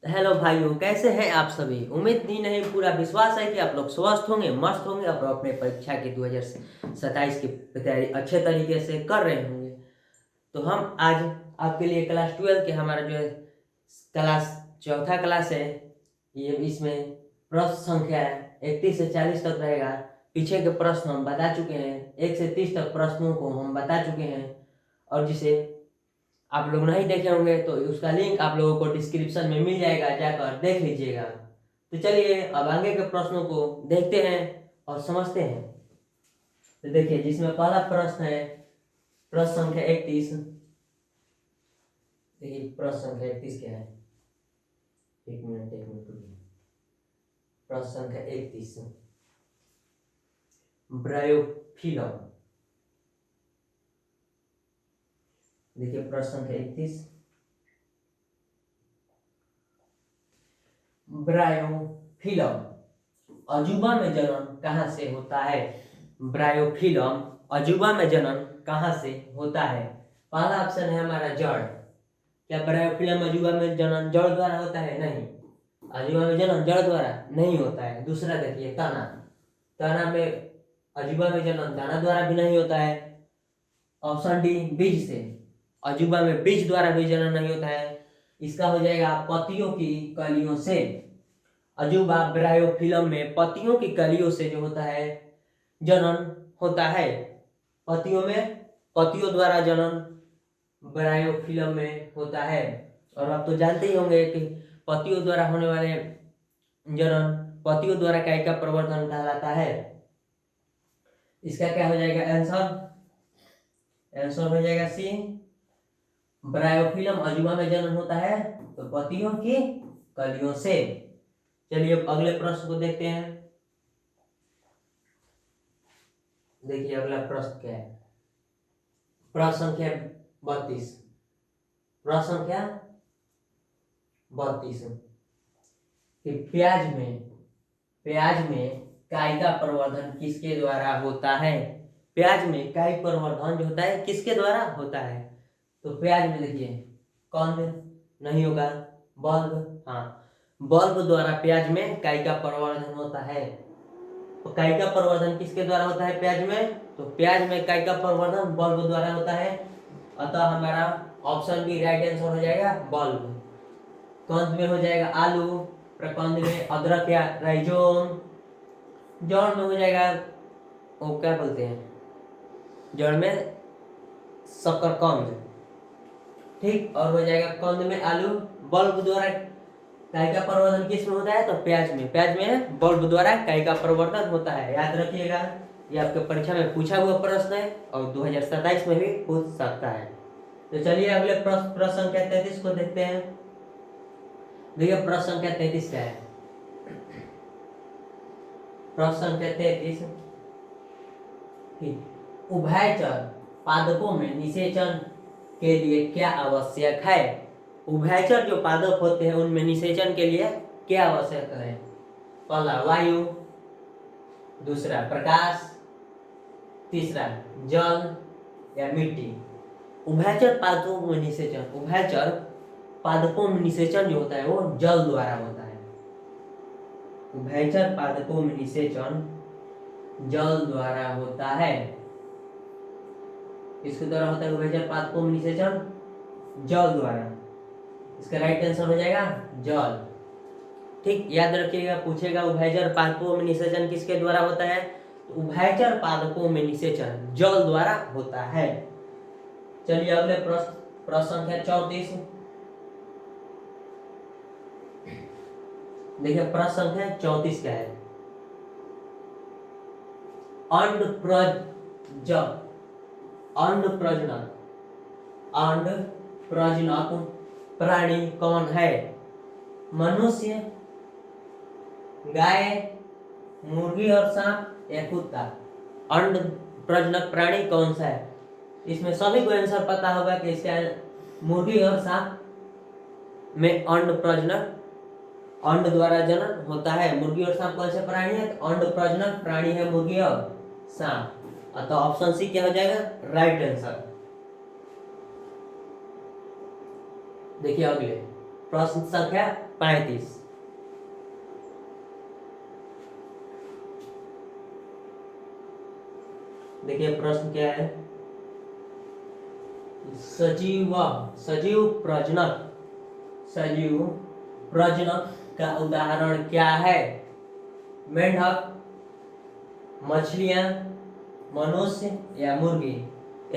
Hello भाइयों, कैसे हैं आप सभी। उम्मीद ही नहीं पूरा विश्वास है कि आप लोग स्वस्थ होंगे, मस्त होंगे और अपने परीक्षा की 2027 की तैयारी अच्छे तरीके से कर रहे होंगे। तो हम आज आपके लिए क्लास 12 के हमारा जो है क्लास चौथा क्लास है, ये इसमें प्रश्न संख्या 31 से 40 तक रहेगा। पीछे के प्रश्न हम बता चुके हैं, 1 से 30 तक प्रश्नों को हम बता चुके हैं, और जिसे आप लोग नहीं देखे होंगे तो उसका लिंक आप लोगों को डिस्क्रिप्शन में मिल जाएगा, जाकर देख लीजिएगा। तो चलिए अब आगे के प्रश्नों को देखते हैं और समझते हैं। तो देखिए, जिसमें पहला प्रश्न है प्रश्न संख्या 31। देखिए प्रश्न संख्या 31 क्या है, एक मिनट रुकिए। प्रश्न संख्या 31, ब्रायोफिलम। देखिए प्रश्न संख्या 31, ब्रायोफिलम अजूबा में जन्म कहाँ से होता है। ब्रायोफिलम अजूबा में जन्म कहाँ से होता है। पहला ऑप्शन है हमारा जड़। क्या ब्रायोफिलम अजूबा में जन्म जड़ द्वारा होता है? नहीं, अजूबा में जन्म जड़ द्वारा नहीं होता है। दूसरा देखिए तना, तना में अजूबा में जन्म दाना द्वारा भी नहीं होता है। ऑप्शन डी बीज से, अजूबा में बीज द्वारा भी जन्म नहीं होता है। इसका हो जाएगा पत्तियों की कलियों से। अजूबा ब्रायोफिलम में पत्तियों की कलियों से जो होता है जन्म होता है। पत्तियों में पत्तियों द्वारा जन्म ब्रायोफिलम में होता है। और आप तो जानते ही होंगे कि पत्तियों द्वारा होने वाले जन्म पत्तियों द्वारा काय का प्रवर्धन कहलाता है। इसका क्या हो जाएगा आंसर? आंसर हो जाएगा सी, ब्रायोफिलम अजूबा में जन्म होता है तो पत्तियों की कलियों से। चलिए अब अगले प्रश्न को देखते हैं। देखिए अगला प्रश्न क्या है, प्रश्न संख्या 32। प्रश्न संख्या 32 कि प्याज में काई का प्रवर्धन किसके द्वारा होता है। प्याज में काई प्रवर्धन जो होता है किसके द्वारा होता है। तो प्याज में देखिए कंद नहीं होगा, बल्ब, हाँ बल्ब द्वारा प्याज में काई का प्रवर्धन होता है। तो काई का प्रवर्धन किसके द्वारा होता है प्याज में? तो प्याज में काई का प्रवर्धन बल्ब द्वारा होता है। अतः हमारा ऑप्शन बी राइट आंसर हो जाएगा बल्ब। कंद में हो जाएगा आलू, प्रकंद में अदरक या राइजोम, जड़ में हो जाएगा वो क्या बोलते हैं, जड़ में शकरकंद, ठीक। और हो जाएगा कंद में आलू। बल्ब द्वारा काय का प्रवर्धन किस में होता है? तो प्याज में। प्याज में बल्ब द्वारा काय का प्रवर्धन होता है, याद रखिएगा। ये आपके परीक्षा में पूछा हुआ प्रश्न है और 2027 में भी पूछ सकता है। तो चलिए अगले प्रश्न संख्या 33 को देखते हैं। देखिए प्रश्न संख्या 33 क्या है। प्रश्न संख्या 33, उभयचर पादपों में निषेचन के लिए क्या आवश्यक है। उभयचर जो पादप होते हैं उनमें निषेचन के लिए क्या आवश्यक है। पहला वायु, दूसरा प्रकाश, तीसरा जल या मिट्टी। उभयचर पादपों में निषेचन, उभयचर पादपों में निषेचन जो होता है वो जल द्वारा होता है। उभयचर पादपों में निषेचन जल द्वारा होता है। इसके द्वारा होता है उभयचर पादपों में निषेचन जल द्वारा। इसका राइट आंसर हो जाएगा जल, ठीक। याद रखिएगा, पूछेगा उभयचर पादपों में निषेचन किसके द्वारा होता है। तो उभयचर पादपों में निषेचन जल द्वारा होता है। चलिए अगले प्रश्न संख्या 34। देखिए प्रश्न संख्या 34 क्या है। अंड प्रजनक प्राणी कौन है। मनुष्य, गाय, मुर्गी और सांप या कुत्ता। अंड प्रजनक प्राणी कौन सा है? इसमें सभी को आंसर पता होगा कि इसका मुर्गी और सांप में अंड प्रजनक, अंड द्वारा जनन होता है। मुर्गी और सांप कौन से प्राणी है? तो अंड प्रजनक प्राणी है मुर्गी और सांप। अतः ऑप्शन सी क्या हो जाएगा राइट आंसर। देखिए अगले प्रश्न संख्या 35। देखिए प्रश्न क्या है। सजीव प्रजनक का उदाहरण क्या है? मेंढक, मछलियां, मनुष्य या मुर्गी।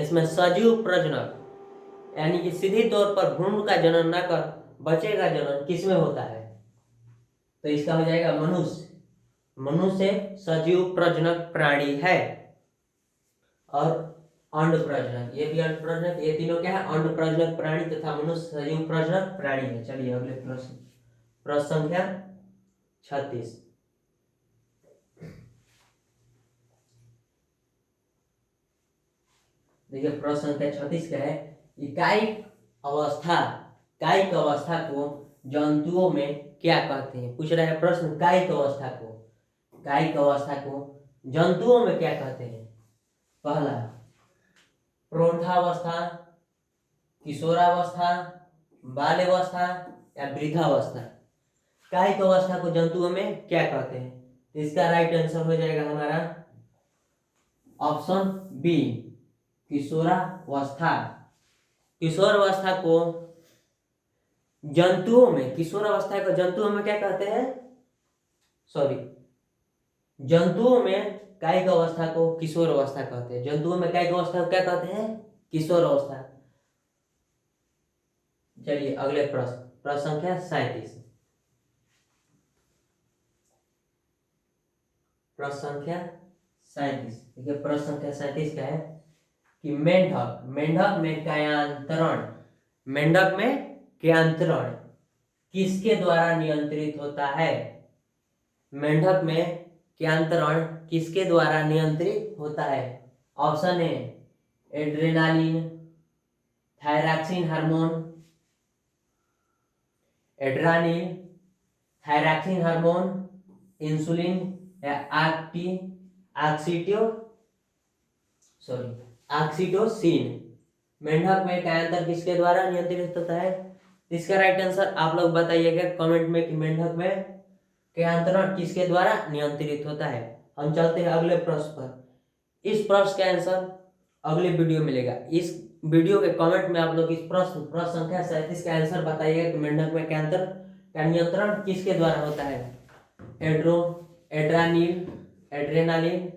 इसमें सजीव प्रजनक यानी कि सीधी तौर पर भ्रूण का जनन न कर बच्चे का जनन किसमें होता है? तो इसका हो जाएगा मनुष्य। मनुष्य सजीव प्रजनक प्राणी है। और अंड प्रजनक, ये भी अंड प्रजनक, ये तीनों क्या है? अंड प्रजनक प्राणी तथा मनुष्य सजीव प्रजनक प्राणी है। चलिए अगले प्रश्न, प्रश्न संख्या 36। देखिए प्रश्न संख्या 36 क्या है। कायिक अवस्था को जंतुओं में क्या कहते हैं? पूछ रहा है प्रश्न, कायिक अवस्था को जंतुओं में क्या कहते हैं? पहला प्रौढ़ावस्था, किशोरावस्था, बाल्यावस्था या वृद्धावस्था। कायिक अवस्था को जंतुओं में क्या कहते हैं? इसका राइट आंसर हो जाएगा हमारा ऑप्शन बी, किशोरावस्था। किशोरावस्था को जंतुओं में क्या कहते हैं? सॉरी, जंतुओं में कायिक अवस्था को किशोर अवस्था कहते हैं। जंतुओं में कायिक अवस्था को क्या कहते हैं? किशोर अवस्था। चलिए अगले प्रश्न, प्रश्न संख्या 37। प्रश्न संख्या 37। देखिए प्रश्न संख्या 37 क्या है कि मेंढक में क्यांतरण किसके द्वारा नियंत्रित होता है? मेंढक में क्यांतरण किसके द्वारा नियंत्रित होता है? Option A adrenaline, thyroxine hormone, adrenaline, thyroxine hormone, insulin या ऑक्सीटोसिन। मेंढक में क्यांतरण किसके द्वारा नियंत्रित होता है? इसका राइट आंसर आप लोग बताइएगा कमेंट में कि मेंढक में क्यांतरण किसके द्वारा नियंत्रित होता है। हम चलते हैं अगले प्रश्न पर। इस प्रश्न का आंसर अगले वीडियो मिलेगा। इस वीडियो के कमेंट में आप लोग इस प्रश्न संख्या 37 का आंसर बताइएगा कि मेंढक में क्यांतरण का नियंत्रण किसके द्वारा होता है? एड्रेनालिन,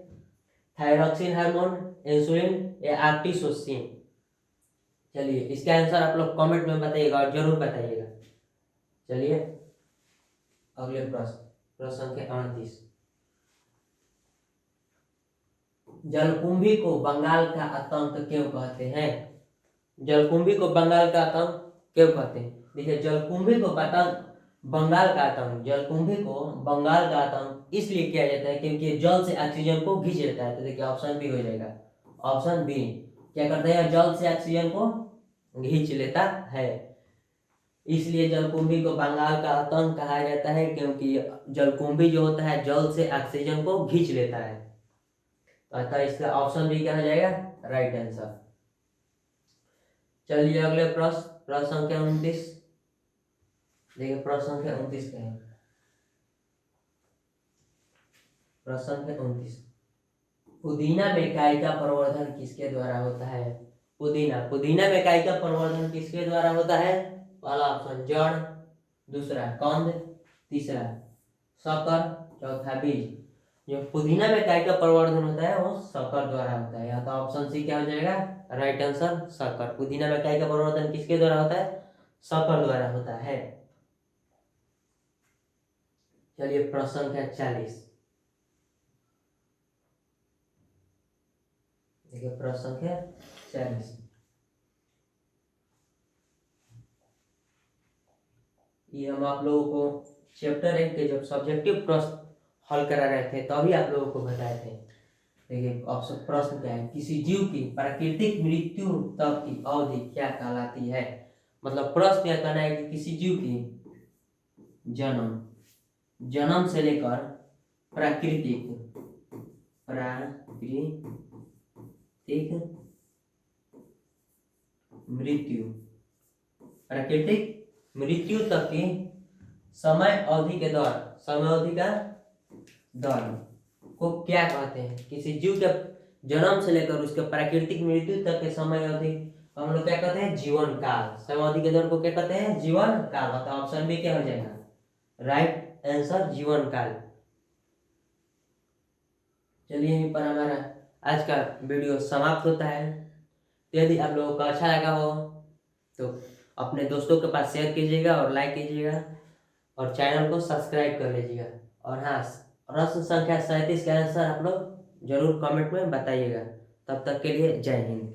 थायरॉक्सिन हार्मोन, इंसुलिन या ऑक्सीटोसिन। चलिए इसका आंसर आप लोग कमेंट में बताइएगा और जरूर बताइएगा। चलिए अगले प्रश्न, प्रश्न संख्या 38। जलकुंभी को बंगाल का आतंक क्यों कहते हैं? जलकुंभी को बंगाल का आतंक क्यों कहते हैं? देखिए जलकुंभी को बंगाल का आतंक इसलिए किया जाता है क्योंकि जल से ऑक्सीजन को खींच लेता है। तो देखिए ऑप्शन बी हो जाएगा। ऑप्शन बी क्या करता है? जल से ऑक्सीजन को खींच लेता है, इसलिए जलकुंभी को बंगाल का आतंक कहा जाता है, क्योंकि जलकुंभी जो होता है जल से ऑक्सीजन को खींच लेता है। अतः इसका ऑप्शन बी क्या हो जाएगा? Right answer. चलिए अगले प्रश्न, प्रश्न संख्या 29। देखिए प्रश्न संख्या 29 क्या है। प्रश्न संख्या 29, पुदीना में कायिका प्रवर्धन किसके द्वारा होता है? पुदीना में कायिका प्रवर्धन किसके द्वारा होता है? पहला ऑप्शन जड़, दूसरा कंद, तीसरा शक्कर, चौथा बीज। जो पुदीना में कायिका प्रवर्धन होता है वो शक्कर द्वारा होता है। तो ऑप्शन सी क्या हो जाएगा? राइट आंसर शक्कर। पुदीना में कायिका प्रवर्धन किसके द्वारा होता है? शक्कर द्वारा होता है। चलिए प्रश्न संख्या 40। देखिए प्रश्न संख्या 40, ये हम आप लोगों को चैप्टर 1 के जब सब्जेक्टिव प्रश्न हल करा रहे थे तभी आप लोगों को बताए थे। देखिए ऑप्शन प्रश्न क्या है, किसी जीव की प्राकृतिक मृत्यु तक की अवधि क्या कहलाती है? मतलब प्रश्न यह कहना है कि किसी जीव की जन्म से लेकर प्राकृतिक मृत्यु, प्राकृतिक मृत्यु तक की समय अवधि के दौरान, समय अवधि का दौरान को क्या कहते हैं? किसी जीव के जन्म से लेकर उसके प्राकृतिक मृत्यु तक के समय अवधि हम लोग क्या कहते हैं? जीवन काल। समय अवधि के दौरान को क्या कहते हैं? जीवन काल। मतलब ऑप्शन बी क्या हो जाएगा? राइट आंसर जीवन काल। चलिए यहीं पर हमारा आज का वीडियो समाप्त होता है। यदि आप लोगों को अच्छा लगा हो तो अपने दोस्तों के पास शेयर कीजिएगा और लाइक कीजिएगा और चैनल को सब्सक्राइब कर लीजिएगा। और हाँ, प्रश्न संख्या 37 का आंसर आप लोग जरूर कमेंट में बताइएगा। तब तक के लिए जय हिंद।